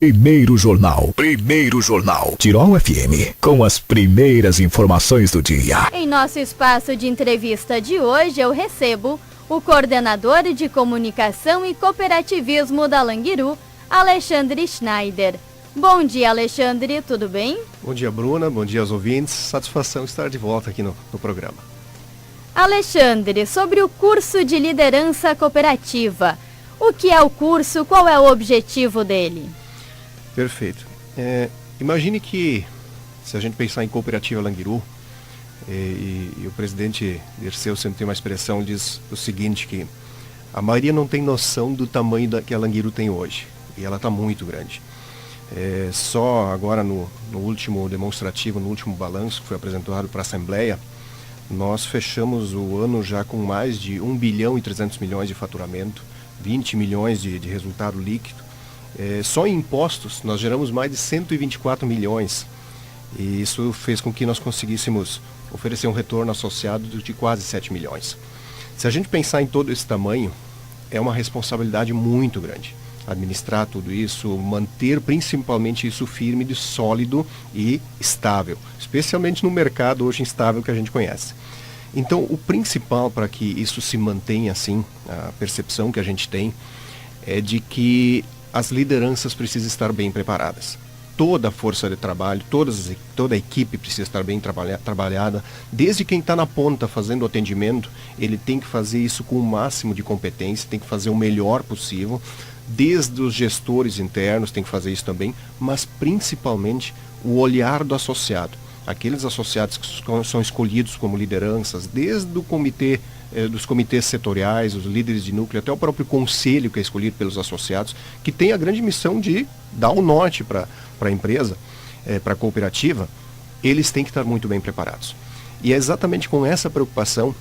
Primeiro Jornal. Tirol FM, com as primeiras informações do dia. Em nosso espaço de entrevista de hoje, eu recebo o coordenador de comunicação e cooperativismo da Languiru, Alexandre Schneider. Bom dia, Alexandre, tudo bem? Bom dia, Bruna, bom dia aos ouvintes. Satisfação estar de volta aqui no programa. Alexandre, sobre o curso de liderança cooperativa. O que é o curso? Qual é o objetivo dele? Perfeito. Imagine que, se a gente pensar em cooperativa Languiru, e o presidente Dirceu sempre tem uma expressão, diz o seguinte, que a maioria não tem noção do tamanho que a Languiru tem hoje, e ela está muito grande. Só agora no último demonstrativo, no último balanço que foi apresentado para a Assembleia, nós fechamos o ano já com mais de 1 bilhão e 300 milhões de faturamento, 20 milhões de resultado líquido. Só em impostos nós geramos mais de 124 milhões e isso fez com que nós conseguíssemos oferecer um retorno associado de quase 7 milhões. Se a gente pensar em todo esse tamanho, é uma responsabilidade muito grande. Administrar tudo isso, manter principalmente isso firme, sólido e estável, especialmente no mercado hoje instável que a gente conhece. Então, o principal para que isso se mantenha assim, a percepção que a gente tem, é de que as lideranças precisam estar bem preparadas. Toda a força de trabalho, toda a equipe precisa estar bem trabalhada. Desde quem está na ponta fazendo o atendimento, ele tem que fazer isso com o máximo de competência, tem que fazer o melhor possível. Desde os gestores internos tem que fazer isso também, mas principalmente o olhar do associado. Aqueles associados que são escolhidos como lideranças, desde o comitê, dos comitês setoriais, os líderes de núcleo, até o próprio conselho que é escolhido pelos associados, que tem a grande missão de dar o norte para a empresa, para a cooperativa, eles têm que estar muito bem preparados. E é exatamente com essa preocupação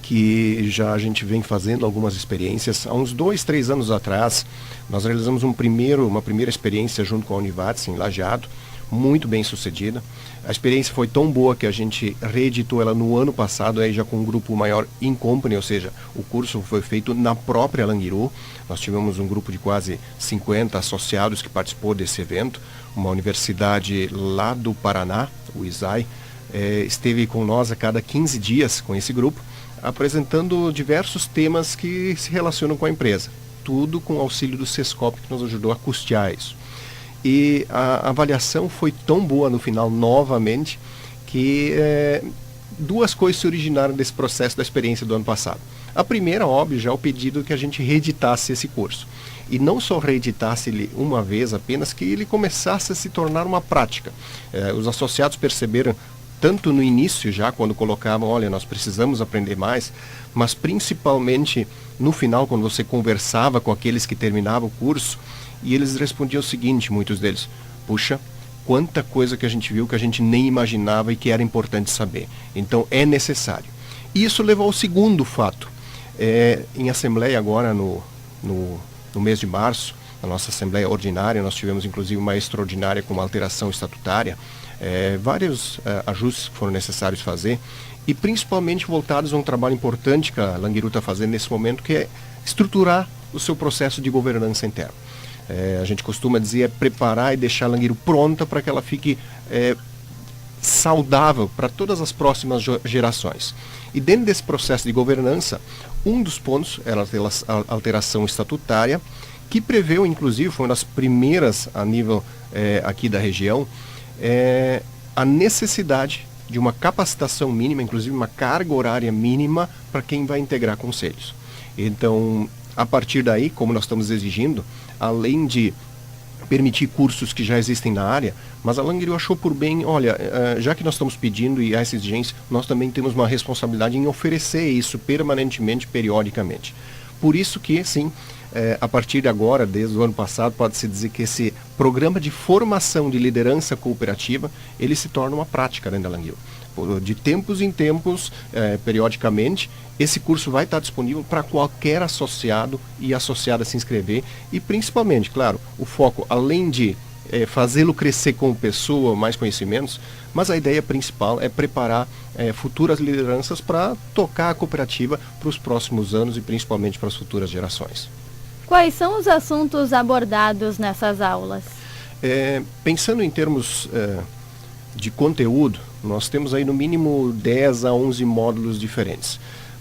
que já a gente vem fazendo algumas experiências. Há uns 2, 3 anos atrás, nós realizamos uma primeira experiência junto com a Univates, em Lajeado, muito bem sucedida. A experiência foi tão boa que a gente reeditou ela no ano passado, aí já com um grupo maior in company, ou seja, o curso foi feito na própria Languiru. Nós tivemos um grupo de quase 50 associados que participou desse evento. Uma universidade lá do Paraná, o ISAI, esteve com nós a cada 15 dias com esse grupo, apresentando diversos temas que se relacionam com a empresa. Tudo com o auxílio do Sescop, que nos ajudou a custear isso. E a avaliação foi tão boa no final, novamente, que duas coisas se originaram desse processo da experiência do ano passado. A primeira, óbvio, já é o pedido que a gente reeditasse esse curso. E não só reeditasse ele uma vez apenas, que ele começasse a se tornar uma prática. Os associados perceberam, tanto no início já, quando colocavam, olha, nós precisamos aprender mais, mas principalmente no final, quando você conversava com aqueles que terminavam o curso, e eles respondiam o seguinte, muitos deles: puxa, quanta coisa que a gente viu que a gente nem imaginava e que era importante saber. Então é necessário. E isso levou ao segundo fato. Em assembleia agora, no mês de março, na nossa assembleia ordinária, nós tivemos inclusive uma extraordinária com uma alteração estatutária, vários ajustes que foram necessários fazer, e principalmente voltados a um trabalho importante que a Languiru está fazendo nesse momento, que é estruturar o seu processo de governança interna. A gente costuma dizer, preparar e deixar a Languiru pronta para que ela fique saudável para todas as próximas gerações. E dentro desse processo de governança, um dos pontos era a alteração estatutária, que preveu, inclusive, foi uma das primeiras a nível aqui da região, a necessidade de uma capacitação mínima, inclusive uma carga horária mínima para quem vai integrar conselhos. Então, a partir daí, como nós estamos exigindo, além de permitir cursos que já existem na área, mas a Languiru achou por bem, olha, já que nós estamos pedindo e há essa exigência, nós também temos uma responsabilidade em oferecer isso permanentemente, periodicamente. Por isso que, sim, a partir de agora, desde o ano passado, pode-se dizer que esse programa de formação de liderança cooperativa, ele se torna uma prática dentro da Languiru. De tempos em tempos, periodicamente, esse curso vai estar disponível para qualquer associado e associada se inscrever. E principalmente, claro, o foco, além de fazê-lo crescer como pessoa, mais conhecimentos, mas a ideia principal é preparar futuras lideranças para tocar a cooperativa para os próximos anos e principalmente para as futuras gerações. Quais são os assuntos abordados nessas aulas? Pensando em termos de conteúdo, nós temos aí no mínimo 10 a 11 módulos diferentes.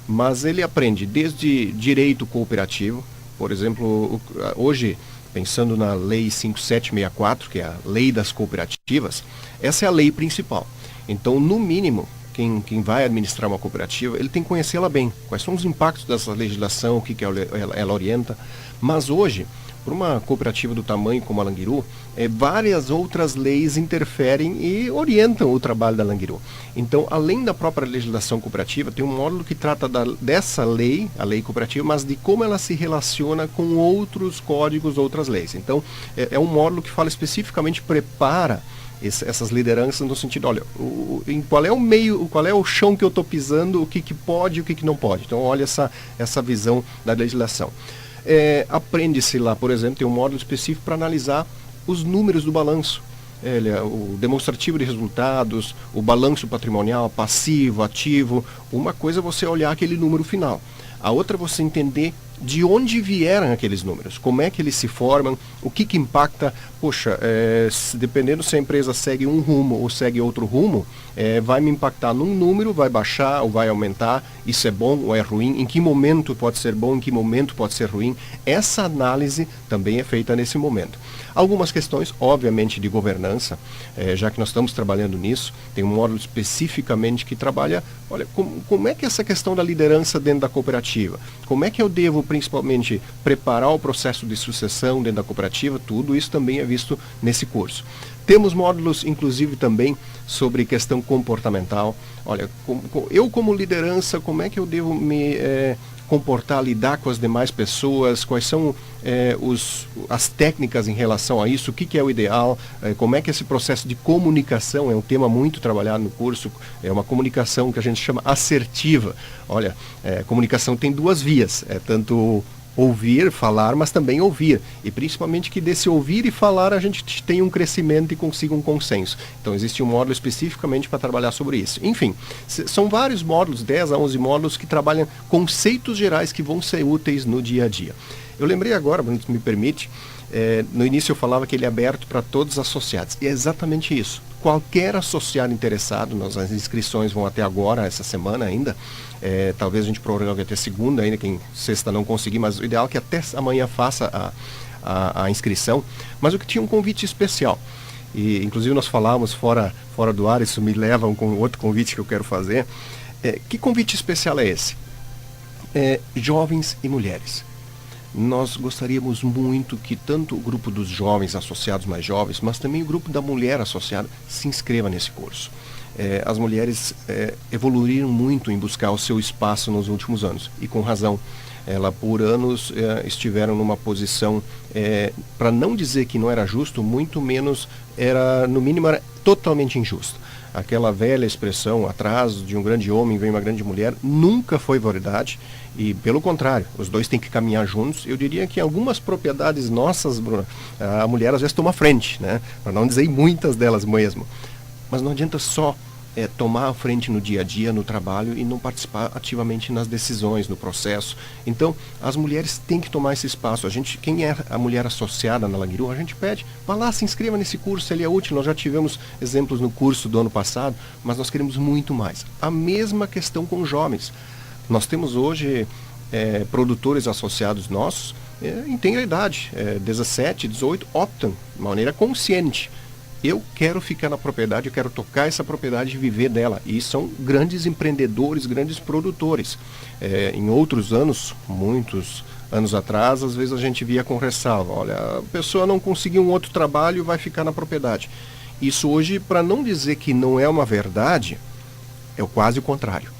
Mas ele aprende desde direito cooperativo, por exemplo, hoje, pensando na Lei 5764, que é a Lei das Cooperativas, essa é a lei principal. Então, no mínimo, quem vai administrar uma cooperativa, ele tem que conhecê-la bem. Quais são os impactos dessa legislação, o que ela orienta. Mas hoje, para uma cooperativa do tamanho como a Languiru, várias outras leis interferem e orientam o trabalho da Languiru. Então, além da própria legislação cooperativa, tem um módulo que trata dessa lei, a lei cooperativa, mas de como ela se relaciona com outros códigos, outras leis. Então, é um módulo que fala especificamente, prepara essas lideranças no sentido, olha, em qual é o meio, qual é o chão que eu estou pisando, o que pode e o que não pode. Então, olha essa visão da legislação. Aprende-se lá, por exemplo, tem um módulo específico para analisar os números do balanço. O demonstrativo de resultados, o balanço patrimonial, passivo, ativo. Uma coisa é você olhar aquele número final. A outra é você entender de onde vieram aqueles números, como é que eles se formam, o que impacta. Poxa, dependendo se a empresa segue um rumo ou segue outro rumo, vai me impactar num número, vai baixar ou vai aumentar, isso é bom ou é ruim, em que momento pode ser bom, em que momento pode ser ruim. Essa análise também é feita nesse momento. Algumas questões, obviamente, de governança, já que nós estamos trabalhando nisso, tem um módulo especificamente que trabalha, olha, como é que essa questão da liderança dentro da cooperativa, como é que eu devo principalmente preparar o processo de sucessão dentro da cooperativa, tudo isso também é visto nesse curso. Temos módulos, inclusive, também sobre questão comportamental. Olha, eu como liderança, como é que eu devo me comportar, lidar com as demais pessoas, quais são as técnicas em relação a isso, o que é o ideal, como é que esse processo de comunicação é um tema muito trabalhado no curso, é uma comunicação que a gente chama assertiva. Olha, comunicação tem duas vias, tanto ouvir, falar, mas também ouvir. E principalmente que desse ouvir e falar a gente tenha um crescimento e consiga um consenso. Então existe um módulo especificamente para trabalhar sobre isso. Enfim, são vários módulos, 10 a 11 módulos que trabalham conceitos gerais que vão ser úteis no dia a dia. Eu lembrei agora, me permite, no início eu falava que ele é aberto para todos os associados. E é exatamente isso. Qualquer associado interessado, as inscrições vão até agora, essa semana ainda, talvez a gente prorrogue até segunda ainda, quem sexta não conseguir, mas o ideal é que até amanhã faça a inscrição. Mas o que tinha um convite especial, e inclusive nós falávamos fora do ar, isso me leva a outro convite que eu quero fazer. Que convite especial é esse? Jovens e mulheres. Nós gostaríamos muito que tanto o grupo dos jovens associados mais jovens, mas também o grupo da mulher associada se inscreva nesse curso. As mulheres evoluíram muito em buscar o seu espaço nos últimos anos, e com razão. Elas por anos estiveram numa posição, para não dizer que não era justo, muito menos, no mínimo era totalmente injusto. Aquela velha expressão, atrás de um grande homem vem uma grande mulher, nunca foi verdade. E pelo contrário, os dois têm que caminhar juntos. Eu diria que em algumas propriedades nossas, Bruna, a mulher às vezes toma frente, né? Para não dizer muitas delas mesmo. Mas não adianta só tomar a frente no dia a dia, no trabalho, e não participar ativamente nas decisões, no processo. Então, as mulheres têm que tomar esse espaço. Quem é a mulher associada na Languiru, a gente pede, vá lá, se inscreva nesse curso, ele é útil. Nós já tivemos exemplos no curso do ano passado, mas nós queremos muito mais. A mesma questão com jovens. Nós temos hoje produtores associados nossos, em tenra idade, 17, 18, optam de maneira consciente. Eu quero ficar na propriedade, eu quero tocar essa propriedade e viver dela. E são grandes empreendedores, grandes produtores. Em outros anos, muitos anos atrás, às vezes a gente via com ressalva. Olha, a pessoa não conseguiu um outro trabalho e vai ficar na propriedade. Isso hoje, para não dizer que não é uma verdade, é quase o contrário.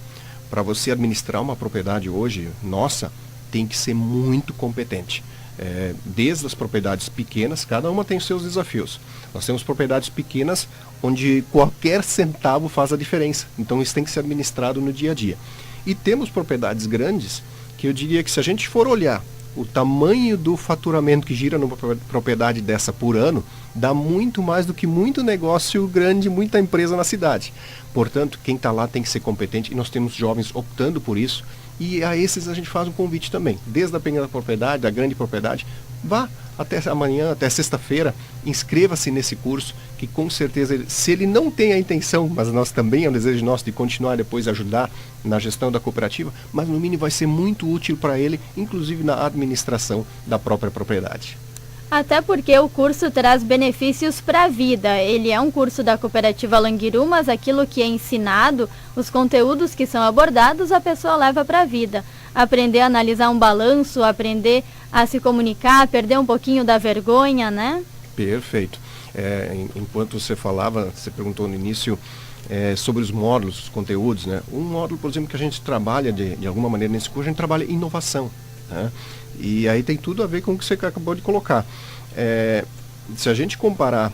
Para você administrar uma propriedade hoje, nossa, tem que ser muito competente. Desde as propriedades pequenas, cada uma tem os seus desafios. Nós temos propriedades pequenas onde qualquer centavo faz a diferença. Então isso tem que ser administrado no dia a dia. E temos propriedades grandes que eu diria que se a gente for olhar o tamanho do faturamento que gira numa propriedade dessa por ano, dá muito mais do que muito negócio grande, muita empresa na cidade. Portanto, quem está lá tem que ser competente, e nós temos jovens optando por isso. E a esses a gente faz um convite também, desde a pequena propriedade, da grande propriedade, vá até amanhã, até sexta-feira, inscreva-se nesse curso, que com certeza, se ele não tem a intenção, mas nós também é um desejo nosso de continuar depois a ajudar na gestão da cooperativa, mas no mínimo vai ser muito útil para ele, inclusive na administração da própria propriedade. Até porque o curso traz benefícios para a vida. Ele é um curso da Cooperativa Langiru, mas aquilo que é ensinado, os conteúdos que são abordados, a pessoa leva para a vida. Aprender a analisar um balanço, aprender a se comunicar, perder um pouquinho da vergonha, né? Perfeito. Enquanto você falava, você perguntou no início sobre os módulos, os conteúdos, né? Um módulo, por exemplo, que a gente trabalha de alguma maneira nesse curso, a gente trabalha inovação, né? E aí tem tudo a ver com o que você acabou de colocar. Se a gente comparar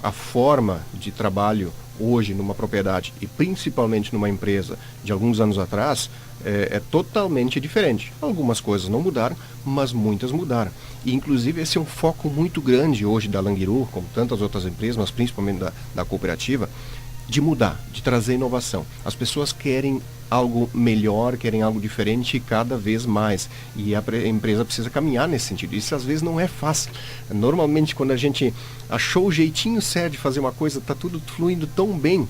a forma de trabalho hoje numa propriedade e principalmente numa empresa de alguns anos atrás, é totalmente diferente. Algumas coisas não mudaram, mas muitas mudaram. E inclusive esse é um foco muito grande hoje da Langiru, como tantas outras empresas, mas principalmente da cooperativa, de mudar, de trazer inovação. As pessoas querem algo melhor, querem algo diferente cada vez mais. E a empresa precisa caminhar nesse sentido. Isso às vezes não é fácil. Normalmente quando a gente achou o jeitinho certo de fazer uma coisa, está tudo fluindo tão bem,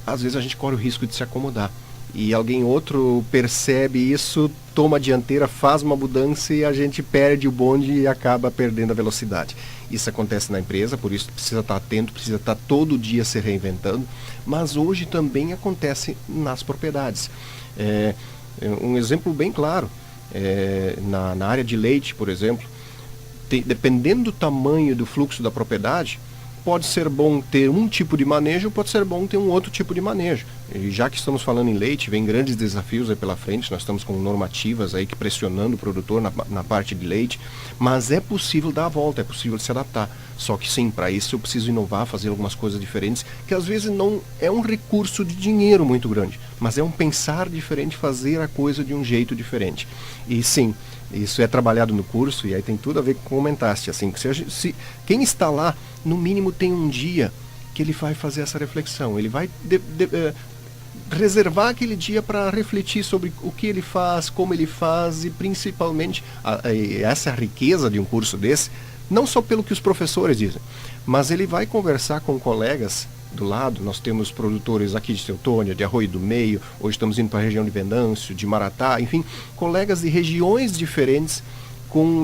às vezes a gente corre o risco de se acomodar. E alguém outro percebe isso, toma a dianteira, faz uma mudança e a gente perde o bonde e acaba perdendo a velocidade. Isso acontece na empresa, por isso precisa estar atento, precisa estar todo dia se reinventando, mas hoje também acontece nas propriedades. Um exemplo bem claro, na área de leite, por exemplo, dependendo do tamanho do fluxo da propriedade, pode ser bom ter um tipo de manejo, pode ser bom ter um outro tipo de manejo. E já que estamos falando em leite, vem grandes desafios aí pela frente, nós estamos com normativas aí que pressionando o produtor na parte de leite, mas é possível dar a volta, é possível se adaptar. Só que sim, para isso eu preciso inovar, fazer algumas coisas diferentes, que às vezes não é um recurso de dinheiro muito grande, mas é um pensar diferente, fazer a coisa de um jeito diferente. E sim, isso é trabalhado no curso, e aí tem tudo a ver com o que comentaste, assim, que se quem está lá, no mínimo tem um dia que ele vai fazer essa reflexão, ele vai reservar aquele dia para refletir sobre o que ele faz, como ele faz, e principalmente essa riqueza de um curso desse, não só pelo que os professores dizem, mas ele vai conversar com colegas do lado. Nós temos produtores aqui de Teutônia, de Arroio do Meio, hoje estamos indo para a região de Venâncio, de Maratá, enfim, colegas de regiões diferentes,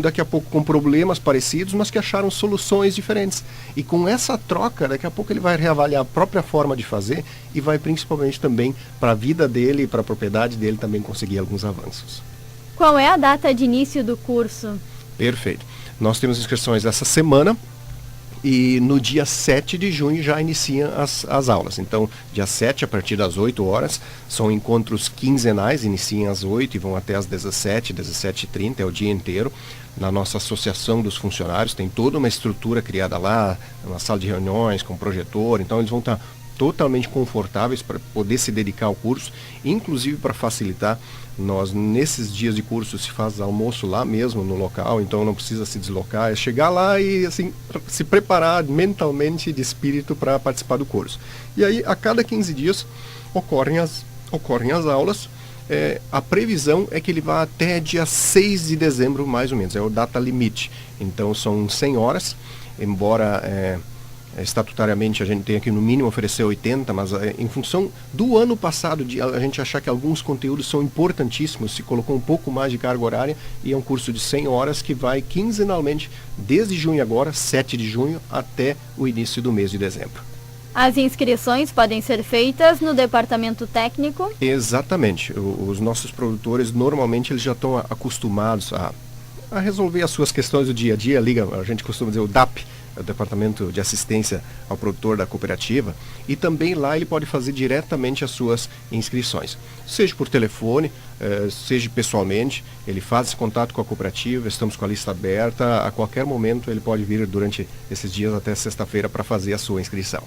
daqui a pouco com problemas parecidos, mas que acharam soluções diferentes. E com essa troca, daqui a pouco ele vai reavaliar a própria forma de fazer e vai principalmente também para a vida dele e para a propriedade dele também conseguir alguns avanços. Qual é a data de início do curso? Perfeito. Nós temos inscrições essa semana e no dia 7 de junho já iniciam as aulas. Então, dia 7, a partir das 8 horas, são encontros quinzenais, iniciam às 8 e vão até às 17, 17h30, é o dia inteiro. Na nossa associação dos funcionários, tem toda uma estrutura criada lá, uma sala de reuniões com projetor, então eles vão estar totalmente confortáveis para poder se dedicar ao curso, inclusive para facilitar. Nós, nesses dias de curso, se faz almoço lá mesmo no local, então não precisa se deslocar, é chegar lá e assim, se preparar mentalmente, de espírito, para participar do curso. E aí, a cada 15 dias, ocorrem as aulas. A previsão é que ele vá até dia 6 de dezembro, mais ou menos, é o data limite. Então, são 100 horas, embora estatutariamente a gente tem que no mínimo oferecer 80, mas em função do ano passado, de a gente achar que alguns conteúdos são importantíssimos, se colocou um pouco mais de carga horária, e é um curso de 100 horas que vai quinzenalmente, desde junho agora, 7 de junho, até o início do mês de dezembro. As inscrições podem ser feitas no departamento técnico? Exatamente. Os nossos produtores, normalmente, eles já estão acostumados a resolver as suas questões do dia a dia, a gente costuma dizer o DAP, o Departamento de Assistência ao Produtor da Cooperativa, e também lá ele pode fazer diretamente as suas inscrições, seja por telefone, seja pessoalmente. Ele faz esse contato com a cooperativa, estamos com a lista aberta, a qualquer momento ele pode vir durante esses dias até sexta-feira para fazer a sua inscrição.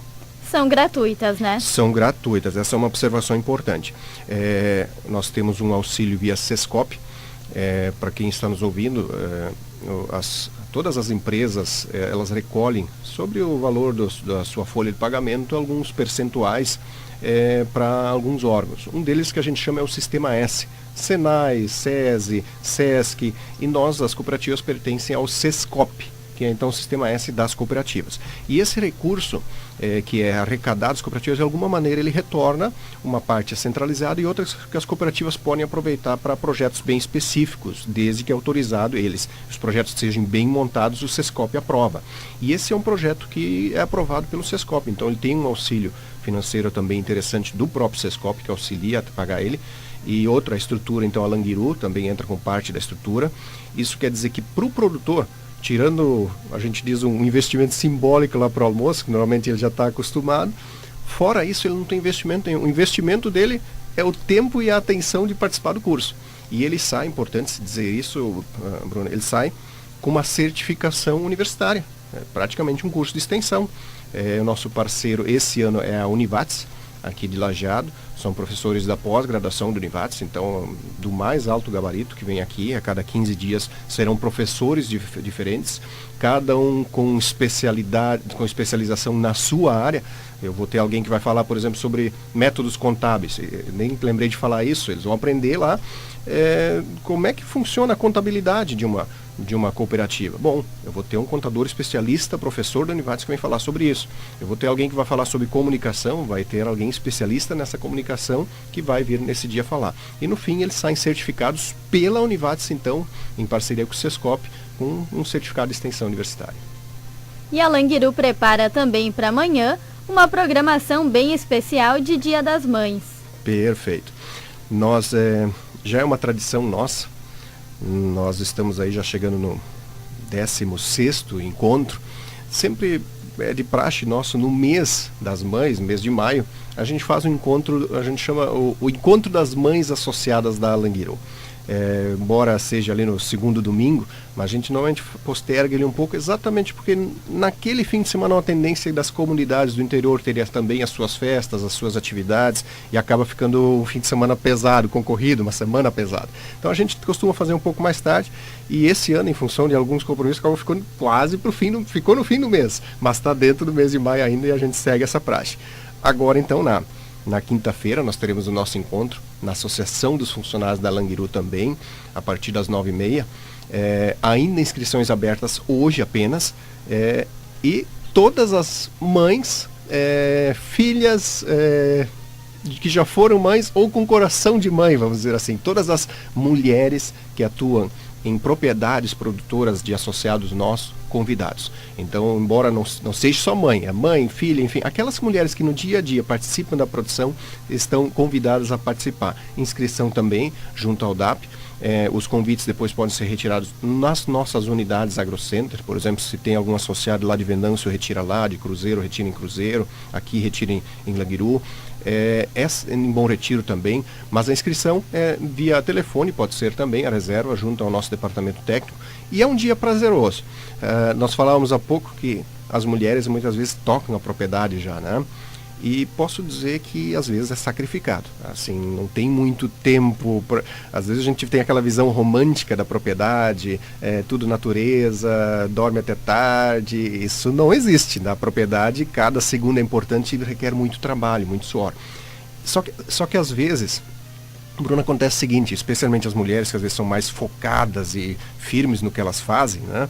São gratuitas, né? São gratuitas, essa é uma observação importante. Nós temos um auxílio via Sescop, para quem está nos ouvindo, todas as empresas, elas recolhem sobre o valor da sua folha de pagamento alguns percentuais para alguns órgãos. Um deles que a gente chama é o Sistema S. Senai, SESI, SESC, e nós, as cooperativas, pertencem ao SESCOP, que é então o Sistema S das cooperativas. E esse recurso que é arrecadado das cooperativas, de alguma maneira ele retorna, uma parte é centralizada e outras que as cooperativas podem aproveitar para projetos bem específicos, desde que é autorizado eles. Os projetos sejam bem montados, o SESCOP aprova. E esse é um projeto que é aprovado pelo SESCOP, então ele tem um auxílio financeiro também interessante do próprio SESCOP, que auxilia a pagar ele. E outra estrutura, então a Languiru também entra com parte da estrutura. Isso quer dizer que para o produtor, tirando, a gente diz, um investimento simbólico lá para o almoço, que normalmente ele já está acostumado, fora isso ele não tem investimento nenhum. O investimento dele é o tempo e a atenção de participar do curso. E ele sai, importante dizer isso, Bruno, ele sai com uma certificação universitária, praticamente um curso de extensão. O nosso parceiro esse ano é a Univates, aqui de Lajeado, são professores da pós-graduação do Univates, então do mais alto gabarito que vem aqui, a cada 15 dias serão professores diferentes, cada um com especialidade, com especialização na sua área. Eu vou ter alguém que vai falar, por exemplo, sobre métodos contábeis, nem lembrei de falar isso, eles vão aprender lá como é que funciona a contabilidade de uma cooperativa. Bom, eu vou ter um contador especialista, professor da Univates, que vem falar sobre isso. Eu vou ter alguém que vai falar sobre comunicação, vai ter alguém especialista nessa comunicação que vai vir nesse dia falar. E no fim eles saem certificados pela Univates, então, em parceria com o SESCOP, com um certificado de extensão universitária. E a Languiru prepara também para amanhã uma programação bem especial de Dia das Mães. Perfeito. Nós, já é uma tradição nossa. Nós estamos aí já chegando no 16º encontro. Sempre é de praxe nosso, no mês das mães, mês de maio, a gente faz um encontro, a gente chama o Encontro das Mães Associadas da Languiru. Embora seja ali no segundo domingo, mas a gente normalmente posterga ele um pouco, exatamente porque naquele fim de semana a tendência das comunidades do interior teria também as suas festas, as suas atividades, e acaba ficando um fim de semana pesado, concorrido, uma semana pesada. Então a gente costuma fazer um pouco mais tarde, e esse ano, em função de alguns compromissos, acabou ficando quase ficou no fim do mês, mas está dentro do mês de maio ainda e a gente segue essa praxe. Agora então, na quinta-feira nós teremos o nosso encontro na Associação dos Funcionários da Languiru também, a partir das 9h30. Ainda inscrições abertas hoje apenas. E todas as mães, filhas que já foram mães ou com coração de mãe, vamos dizer assim, todas as mulheres que atuam em propriedades produtoras de associados nossos, convidados. Então, embora não seja só mãe, é mãe, filha, enfim, aquelas mulheres que no dia a dia participam da produção estão convidadas a participar. Inscrição também junto ao DAP. Os convites depois podem ser retirados nas nossas unidades AgroCenter. Por exemplo, se tem algum associado lá de Venâncio, retira lá, de Cruzeiro, retira em Cruzeiro, aqui retira em Languiru. Em Bom Retiro também, mas a inscrição é via telefone, pode ser também a reserva junto ao nosso departamento técnico, e é um dia prazeroso. Nós falávamos há pouco que as mulheres muitas vezes tocam a propriedade já, né? E posso dizer que às vezes é sacrificado, assim, não tem muito tempo, às vezes a gente tem aquela visão romântica da propriedade, tudo natureza, dorme até tarde, isso não existe. Na propriedade, cada segundo é importante e requer muito trabalho, muito suor. Só que às vezes, Bruno, acontece o seguinte, especialmente as mulheres que às vezes são mais focadas e firmes no que elas fazem, né?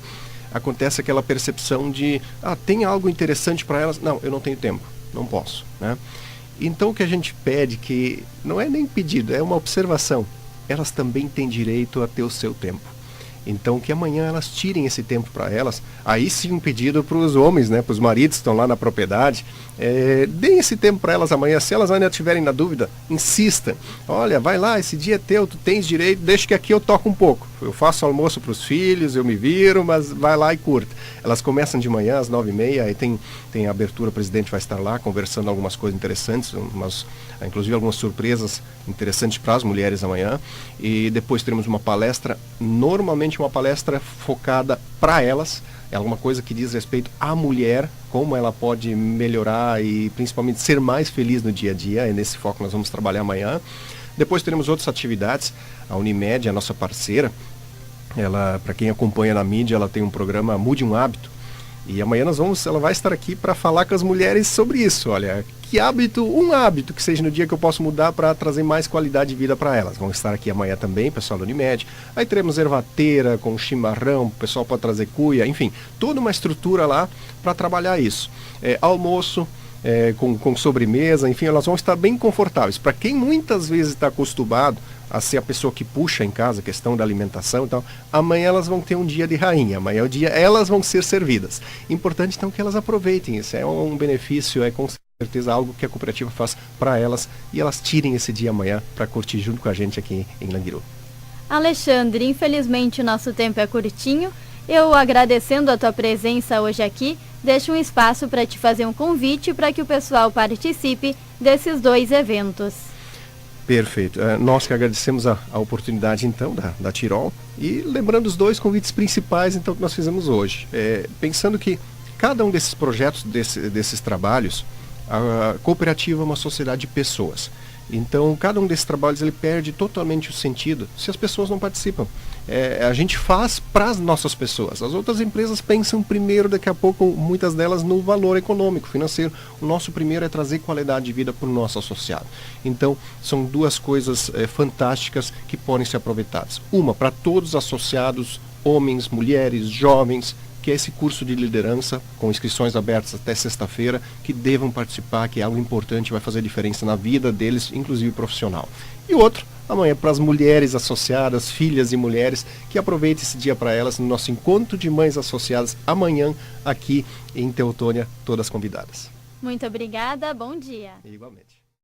Acontece aquela percepção de, tem algo interessante para elas, não, eu não tenho tempo. Não posso, né? Então o que a gente pede, que não é nem pedido, é uma observação. Elas também têm direito a ter o seu tempo. Então que amanhã elas tirem esse tempo para elas. Aí sim um pedido para os homens, né? Para os maridos que estão lá na propriedade. Deem esse tempo para elas amanhã. Se elas ainda estiverem na dúvida, insista. Olha, vai lá, esse dia é teu, tu tens direito, deixa que aqui eu toco um pouco. Eu faço almoço para os filhos, eu me viro, mas vai lá e curta. Elas começam de manhã às 9h30, aí tem a abertura, o presidente vai estar lá conversando algumas coisas interessantes, inclusive algumas surpresas interessantes para as mulheres amanhã. E depois teremos uma palestra, normalmente uma palestra focada para elas, é alguma coisa que diz respeito à mulher, como ela pode melhorar e principalmente ser mais feliz no dia a dia. É nesse foco que nós vamos trabalhar amanhã. Depois teremos outras atividades. A Unimed, a nossa parceira, Ela, para quem acompanha na mídia, ela tem um programa Mude um Hábito. E amanhã ela vai estar aqui para falar com as mulheres sobre isso. Olha, que hábito, um hábito que seja no dia que eu posso mudar para trazer mais qualidade de vida para elas. Vão estar aqui amanhã também, pessoal da Unimed. Aí teremos ervateira com chimarrão, o pessoal pode trazer cuia, enfim, toda uma estrutura lá para trabalhar isso. Almoço, com sobremesa, enfim, elas vão estar bem confortáveis. Para quem muitas vezes está acostumado a ser a pessoa que puxa em casa a questão da alimentação e tal, amanhã elas vão ter um dia de rainha, amanhã é o dia, elas vão ser servidas. Importante então que elas aproveitem, isso é um benefício, é com certeza algo que a cooperativa faz para elas, e elas tirem esse dia amanhã para curtir junto com a gente aqui em Languiru. Alexandre, infelizmente o nosso tempo é curtinho. Eu, agradecendo a tua presença hoje aqui, deixo um espaço para te fazer um convite para que o pessoal participe desses 2 eventos. Perfeito. Nós que agradecemos a oportunidade, então, da Tirol, e lembrando os 2 convites principais, então, que nós fizemos hoje. Pensando que cada um desses projetos, desses trabalhos, a cooperativa é uma sociedade de pessoas. Então, cada um desses trabalhos ele perde totalmente o sentido se as pessoas não participam. A gente faz para as nossas pessoas. As outras empresas pensam primeiro, daqui a pouco, muitas delas, no valor econômico, financeiro. O nosso primeiro é trazer qualidade de vida para o nosso associado. Então, são 2 coisas fantásticas que podem ser aproveitadas. Uma, para todos os associados, homens, mulheres, jovens, que é esse curso de liderança, com inscrições abertas até sexta-feira, que devam participar, que é algo importante, vai fazer diferença na vida deles, inclusive profissional. E outro, amanhã, para as mulheres associadas, filhas e mulheres, que aproveitem esse dia para elas, no nosso encontro de mães associadas, amanhã, aqui em Teutônia, todas convidadas. Muito obrigada, bom dia. Igualmente.